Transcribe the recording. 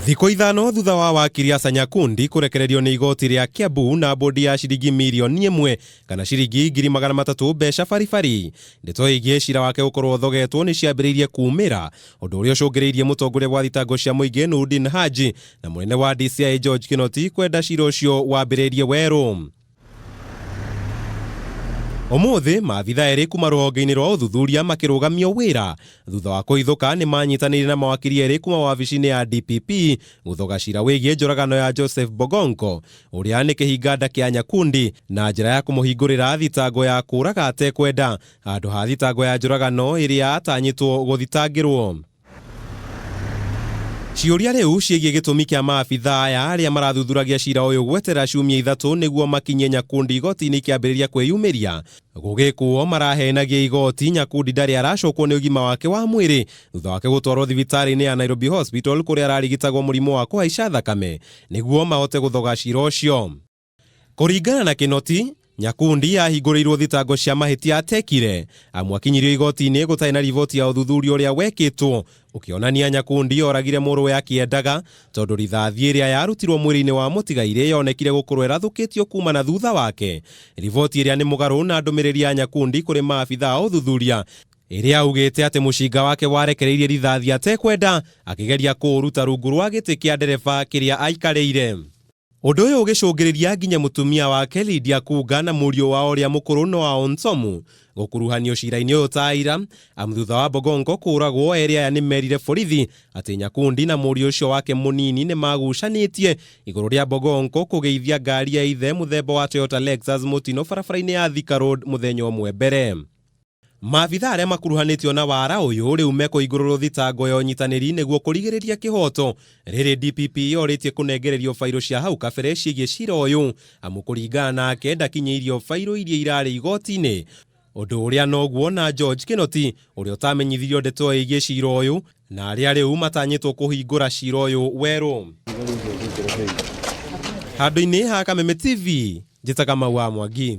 Thikũ ithano thutha wa wakiri Nyakundi kũrekererio nĩ igoti rĩa Kiambu na bodi ya ciringi mirioni 1 kana ciringi 300,000 mbeca baribari, ndeto ĩgiĩ ciira wake gũkorwo thogetwo nĩ ciambĩrĩirie kumĩra, ũndũ ũrĩa ũcũngĩrĩirie mũtongoria wa thitango cia mũingĩ Nurdin Haji na mũnene wa DCI George Kinoti kwenda ciira ũcio wambĩrĩrie werũ. Ũmũthĩ maabithaa erĩ kuma rũhonge-inĩ rwa ũthuthuria makĩrũgamio wĩra thutha wa kũhithũka nĩ manyitanĩire na mawakiri erĩ kuma wabici-inĩ ya DPP gũthoga ciira wĩgiĩ njũragano ya Joseph Bogongo ũrĩa nĩ kĩhinganda kĩa Nyakundi na njĩra ya kũmũhingũrĩra thitango ya kũraga atekwenda handũ ha thitango ya njũragano ĩrĩa atanyĩtwo gũthitangĩrwo. Ciũria rĩu ciĩgiĩ gĩtũmi kĩa maabithaa aya arĩa marathuthuragia ciira ũyũ gweterera ciumia 3 nĩguo makinyie Nyakundi igoti-inĩ kĩambĩrĩria kwĩyumĩria. Gũgĩkwo marahenagia igoti, Nyakundi ndarĩ aracokwo nĩ ũgima wake wa mwĩrĩ thutha wake gũtwarwo thibitarĩ-inĩ ya Nairobi Hospital kũrĩa ararigitagwo mũrimũ wa kũhaica thakame nĩguo mahote gũthoga ciira ũcio. Kũringana na Kinoti, Nyakundi yahingũrĩirwo thitango cia mahĩtia atekire amu akinyirio igoti-inĩ gũtarĩ na riboti ya ũthuthuria ũrĩa wekĩtwo ũkĩonania Nyakundi oragire mũrũwe akĩendaga tondũ rithathi ĩrĩa yarutirwo mwĩrĩ-inĩ wa mũtigairĩ yonekire gũkorwo ĩrathũkĩtio kuma na thutha wake. Riboti ĩrĩa nĩ mũgarũ na ndũmĩrĩri ya Nyakundi kũrĩ maabithaa ũthuthuria ĩrĩa augĩte atĩ mũcinga wake warekereirie rithathi atekwenda akĩgeria kũũruta rungu rwa gĩtĩ kĩa ndereba kĩrĩa aikarĩire. Ũndũ ũyũ ũgĩcũngĩrĩria nginya mũtumia wake Lydia kuga na mũriũ wao ũrĩa mũkũrũ Noah Onsomu gũkuruhanio ciira-inĩ ũyũ ta ira amu thutha wa Bogongo kũragwo erĩ aya nĩ merire borithi atĩ Nyakundi na mũriũ ũcio wake mũnini nĩ magucanĩtie igũrũ rĩa Bogongo kũgeithia ngari ya ithe mũthemba wa Toyota Lexus mũtino barabara-inĩ ya Thika Road mũthenya ũmwe mbere. Maabithaa arĩa makuruhanĩtio na wara ũyũ rĩu mekũhingũrĩrwo thitango ya ũnyitanĩri nĩguo kũrigĩrĩria kĩhoto. Rĩrĩ DPP yorĩtie kũnengererio fairo cia hau kabere ciĩgiĩ ciira ũyũ amu kũringana nake ndakinyĩirio fairo iria irarĩ igoti-inĩ. Ũndũ ũrĩa noguo na George Kinoti ũrĩa ũtamenyithirio ndeto ĩgiĩ ciira ũyũ na arĩa rĩu matanyĩtwo kũhingũra ciira ũyũ werũ. Handũ-inĩ ha Kameme TV, njĩtaga Mau wa Mwangi.